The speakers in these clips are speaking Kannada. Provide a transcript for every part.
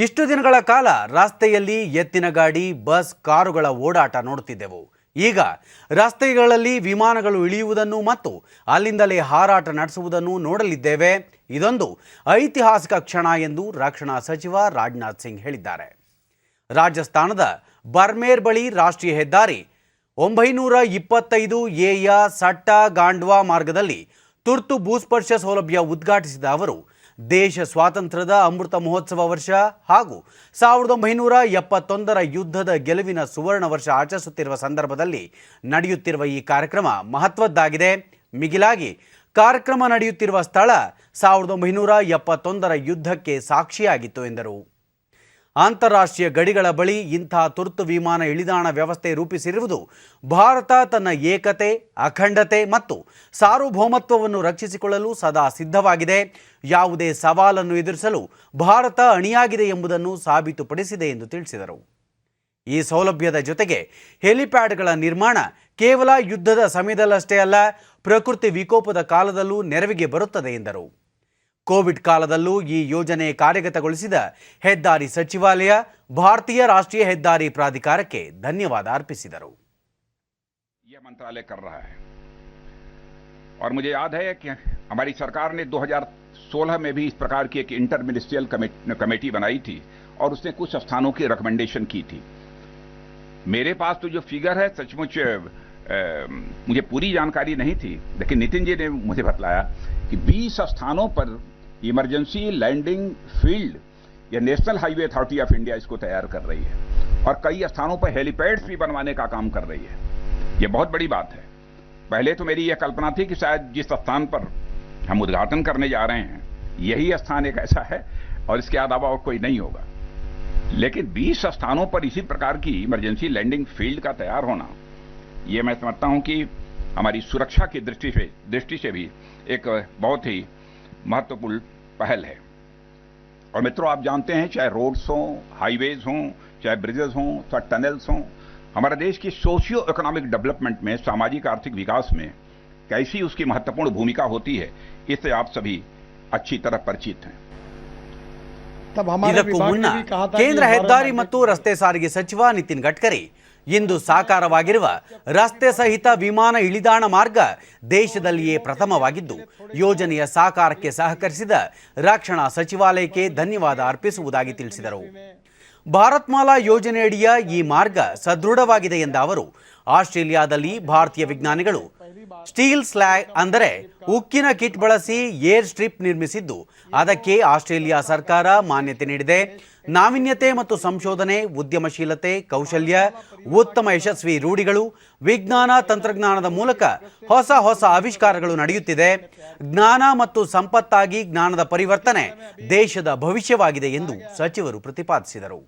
ಇಷ್ಟು ದಿನಗಳ ಕಾಲ ರಸ್ತೆಯಲ್ಲಿ ಎತ್ತಿನ ಗಾಡಿ, ಬಸ್, ಕಾರುಗಳ ಓಡಾಟ ನೋಡುತ್ತಿದ್ದೆವು. ಈಗ ರಸ್ತೆಗಳಲ್ಲಿ ವಿಮಾನಗಳು ಇಳಿಯುವುದನ್ನು ಮತ್ತು ಅಲ್ಲಿಂದಲೇ ಹಾರಾಟ ನಡೆಸುವುದನ್ನು ನೋಡಲಿದ್ದೇವೆ. ಇದೊಂದು ಐತಿಹಾಸಿಕ ಕ್ಷಣ ಎಂದು ರಕ್ಷಣಾ ಸಚಿವ ರಾಜನಾಥ್ ಸಿಂಗ್ ಹೇಳಿದ್ದಾರೆ. ರಾಜಸ್ಥಾನದ ಬರ್ಮೇರ್ ಬಳಿ ರಾಷ್ಟ್ರೀಯ ಹೆದ್ದಾರಿ 925Aಯ ಸಟ್ಟಾ ಗಾಂಡ್ವಾ ಮಾರ್ಗದಲ್ಲಿ ತುರ್ತು ಭೂಸ್ಪರ್ಶ ಸೌಲಭ್ಯ ಉದ್ಘಾಟಿಸಿದ ಅವರು, ದೇಶ ಸ್ವಾತಂತ್ರ್ಯದ ಅಮೃತ ಮಹೋತ್ಸವ ವರ್ಷ ಹಾಗೂ 1971ರ ಯುದ್ಧದ ಗೆಲುವಿನ ಸುವರ್ಣ ವರ್ಷ ಆಚರಿಸುತ್ತಿರುವ ಸಂದರ್ಭದಲ್ಲಿ ನಡೆಯುತ್ತಿರುವ ಈ ಕಾರ್ಯಕ್ರಮ ಮಹತ್ವದ್ದಾಗಿದೆ. ಮಿಗಿಲಾಗಿ ಕಾರ್ಯಕ್ರಮ ನಡೆಯುತ್ತಿರುವ ಸ್ಥಳ 1971ರ ಯುದ್ಧಕ್ಕೆ ಸಾಕ್ಷಿಯಾಗಿತ್ತು ಎಂದರು. ಅಂತಾರಾಷ್ಟ್ರೀಯ ಗಡಿಗಳ ಬಳಿ ಇಂಥ ತುರ್ತು ವಿಮಾನ ಇಳಿದಾಣ ವ್ಯವಸ್ಥೆ ರೂಪಿಸಿರುವುದು ಭಾರತ ತನ್ನ ಏಕತೆ, ಅಖಂಡತೆ ಮತ್ತು ಸಾರ್ವಭೌಮತ್ವವನ್ನು ರಕ್ಷಿಸಿಕೊಳ್ಳಲು ಸದಾ ಸಿದ್ಧವಾಗಿದೆ. ಯಾವುದೇ ಸವಾಲನ್ನು ಎದುರಿಸಲು ಭಾರತ ಅಣಿಯಾಗಿದೆ ಎಂಬುದನ್ನು ಸಾಬೀತುಪಡಿಸಿದೆ ಎಂದು ತಿಳಿಸಿದರು. ಈ ಸೌಲಭ್ಯದ ಜೊತೆಗೆ ಹೆಲಿಪ್ಯಾಡ್ಗಳ ನಿರ್ಮಾಣ ಕೇವಲ ಯುದ್ಧದ ಸಮಯದಲ್ಲಷ್ಟೇ ಅಲ್ಲ, ಪ್ರಕೃತಿ ವಿಕೋಪದ ಕಾಲದಲ್ಲೂ ನೆರವಿಗೆ ಬರುತ್ತದೆ ಎಂದರು. ಕೋವಿಡ್ ಕಾಲದಲ್ಲೂ ಈ ಯೋಜನೆ ಕಾರ್ಯಗತಗೊಳಿಸಿದ ಹೆದ್ದಾರಿ ಸಚಿವಾಲಯ, ಭಾರತೀಯ ರಾಷ್ಟ್ರೀಯ ಹೆದ್ದಾರಿ ಪ್ರಾಧಿಕಾರಕ್ಕೆ ಧನ್ಯವಾದ अर्पिಸಿದರು. यह मंत्रालय कर रहा है और मुझे याद है कि हमारी सरकार ने 2016 में भी इस प्रकार की एक इंटर मिनिस्ट्रियल कमेटी बनाई थी और उसने कुछ स्थानों की रिकमेंडेशन की थी. मेरे पास तो जो फिगर है सचमुच मुझे पूरी जानकारी नहीं थी, लेकिन नितिन जी ने मुझे बतलाया कि 20 स्थानों पर इमरजेंसी लैंडिंग फील्ड या national highway authority of India इसको तैयार कर रही है और कई स्थानों पर हेलीपैड्स भी बनवाने का काम कर रही है. ये बहुत बड़ी बात है. पहले तो मेरी यह कल्पना थी कि शायद जिस स्थान पर हम उद्घाटन करने जा रहे हैं यही स्थान एक ऐसा है और इसके अलावा और कोई नहीं होगा, लेकिन 20 स्थानों पर इसी प्रकार की इमरजेंसी लैंडिंग फील्ड का तैयार होना, ये मैं समझता हूं कि हमारी सुरक्षा की दृष्टि से भी एक बहुत ही महत्वपूर्ण पहल है. और मित्रों, आप जानते हैं चाहे रोड्स हों, हाईवेज हों, चाहे ब्रिजेस हों, चाहे टनल्स हों, हमारे देश की सोशियो इकोनॉमिक डेवलपमेंट में, सामाजिक आर्थिक विकास में कैसी उसकी महत्वपूर्ण भूमिका होती है, इससे आप सभी अच्छी तरह परिचित हैं. ಇದಕ್ಕೂ ಮುನ್ನ ಕೇಂದ್ರ ಹೆದ್ದಾರಿ ಮತ್ತು ರಸ್ತೆ ಸಾರಿಗೆ ಸಚಿವ ನಿತಿನ್ ಗಡ್ಕರಿ ಇಂದು ಸಾಕಾರವಾಗಿರುವ ರಸ್ತೆ ಸಹಿತ ವಿಮಾನ ಇಳಿದಾಣ ಮಾರ್ಗ ದೇಶದಲ್ಲಿಯೇ ಪ್ರಥಮವಾಗಿದ್ದು, ಯೋಜನೆಯ ಸಾಕಾರಕ್ಕೆ ಸಹಕರಿಸಿದ ರಕ್ಷಣಾ ಸಚಿವಾಲಯಕ್ಕೆ ಧನ್ಯವಾದ ಅರ್ಪಿಸುವುದಾಗಿ ತಿಳಿಸಿದರು. ಭಾರತ್ ಮಾಲಾ ಯೋಜನೆಯಡಿಯ ಈ ಮಾರ್ಗ ಸದೃಢವಾಗಿದೆ ಎಂದ ಅವರು, ಆಸ್ಟ್ರೇಲಿಯಾದಲ್ಲಿ ಭಾರತೀಯ ವಿಜ್ಞಾನಿಗಳು ಸ್ಟೀಲ್ ಸ್ಲ್ಯಾಗ್ ಅಂದರೆ ಉಕ್ಕಿನ ಕಿಟ್ ಬಳಸಿ ಏರ್ ಸ್ಟ್ರಿಪ್ ನಿರ್ಮಿಸಿದ್ದು, ಅದಕ್ಕೆ ಆಸ್ಟ್ರೇಲಿಯಾ ಸರ್ಕಾರ ಮಾನ್ಯತೆ ನೀಡಿದೆ. ನಾವೀನ್ಯತೆ ಮತ್ತು ಸಂಶೋಧನೆ, ಉದ್ಯಮಶೀಲತೆ, ಕೌಶಲ್ಯ, ಉತ್ತಮ ಯಶಸ್ವಿ ರೂಢಿಗಳು, ವಿಜ್ಞಾನ ತಂತ್ರಜ್ಞಾನದ ಮೂಲಕ ಹೊಸ ಹೊಸ ಆವಿಷ್ಕಾರಗಳು ನಡೆಯುತ್ತಿದೆ. ಜ್ಞಾನ ಮತ್ತು ಸಂಪತ್ತಾಗಿ ಜ್ಞಾನದ ಪರಿವರ್ತನೆ ದೇಶದ ಭವಿಷ್ಯವಾಗಿದೆ ಎಂದು ಸಚಿವರು ಪ್ರತಿಪಾದಿಸಿದರು.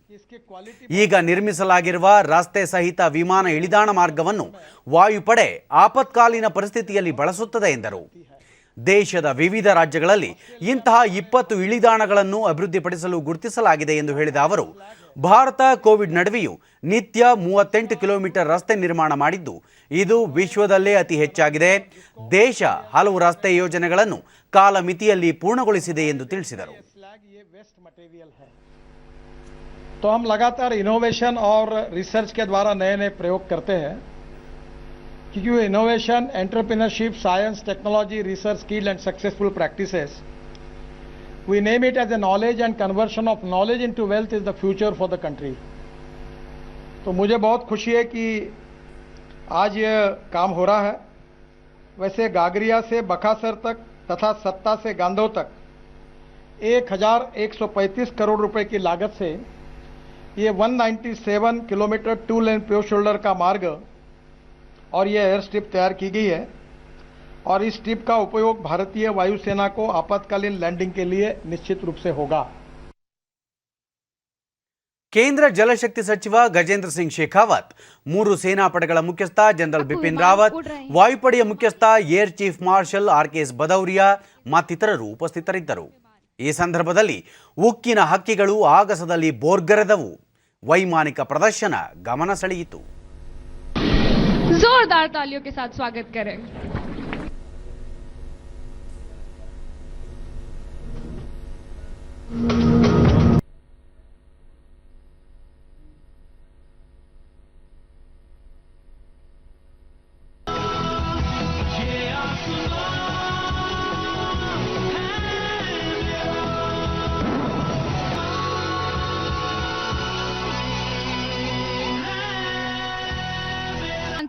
ಈಗ ನಿರ್ಮಿಸಲಾಗಿರುವ ರಸ್ತೆ ಸಹಿತ ವಿಮಾನ ಇಳಿದಾಣ ಮಾರ್ಗವನ್ನು ವಾಯುಪಡೆ ಆಪತ್ಕಾಲೀನ ಪರಿಸ್ಥಿತಿಯಲ್ಲಿ ಬಳಸುತ್ತದೆ ಎಂದರು. ದೇಶದ ವಿವಿಧ ರಾಜ್ಯಗಳಲ್ಲಿ ಇಂತಹ 20 ಇಳಿದಾಣಗಳನ್ನು ಅಭಿವೃದ್ಧಿಪಡಿಸಲು ಗುರುತಿಸಲಾಗಿದೆ ಎಂದು ಹೇಳಿದ ಅವರು, ಭಾರತ ಕೋವಿಡ್ ನಡುವೆಯೂ ನಿತ್ಯ 38 ಕಿಲೋಮೀಟರ್ ರಸ್ತೆ ನಿರ್ಮಾಣ ಮಾಡಿದ್ದು, ಇದು ವಿಶ್ವದಲ್ಲೇ ಅತಿ ಹೆಚ್ಚಾಗಿದೆ. ದೇಶ ಹಲವು ರಸ್ತೆ ಯೋಜನೆಗಳನ್ನು ಕಾಲಮಿತಿಯಲ್ಲಿ ಪೂರ್ಣಗೊಳಿಸಿದೆ ಎಂದು ತಿಳಿಸಿದರು. तो हम लगातार इनोवेशन और रिसर्च के द्वारा नए नए प्रयोग करते हैं, क्योंकि वो innovation, entrepreneurship, science, technology, research, skill and successful practices, we name it as a knowledge and conversion of knowledge into wealth is the future for the country. तो मुझे बहुत खुशी है कि आज ये काम हो रहा है. वैसे गागरिया से बकासर तक तथा सत्ता से गांधो तक 1135 करोड़ रुपए की लागत से ये 197 किलोमीटर 2 लेन प्योर शोल्डर का मार्ग और ये एयर स्ट्रिप तैयार की गई है और इस स्ट्रिप का उपयोग भारतीय वायुसेना को आपातकालीन लैंडिंग के लिए निश्चित रूप से होगा. ಕೇಂದ್ರ ಜಲಶಕ್ತಿ ಸಚಿವ ಗಜೇಂದ್ರ ಸಿಂಗ್ ಶೇಖಾವತ್, 3 ಸೇನಾಪಡೆಗಳ ಮುಖ್ಯಸ್ಥ ಜನರಲ್ ಬಿಪಿನ್ ರಾವತ್, ವಾಯುಪಡೆಯ ಮುಖ್ಯಸ್ಥ air chief marshal RKS Bhadauria ಮತ್ತಿತರರು ಉಪಸ್ಥಿತರಿದ್ದರು. ಈ ಸಂದರ್ಭದಲ್ಲಿ ಉಕ್ಕಿನ ಹಕ್ಕಿಗಳು ಆಗಸದಲ್ಲಿ ಬೋರ್ಗರೆದವು. ವೈಮಾನಿಕ ಪ್ರದರ್ಶನ ಗಮನ ಸೆಳೆಯಿತು. जोरदार तालियों के साथ स्वागत करें.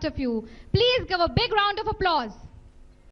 front of you. Please give a big round of applause.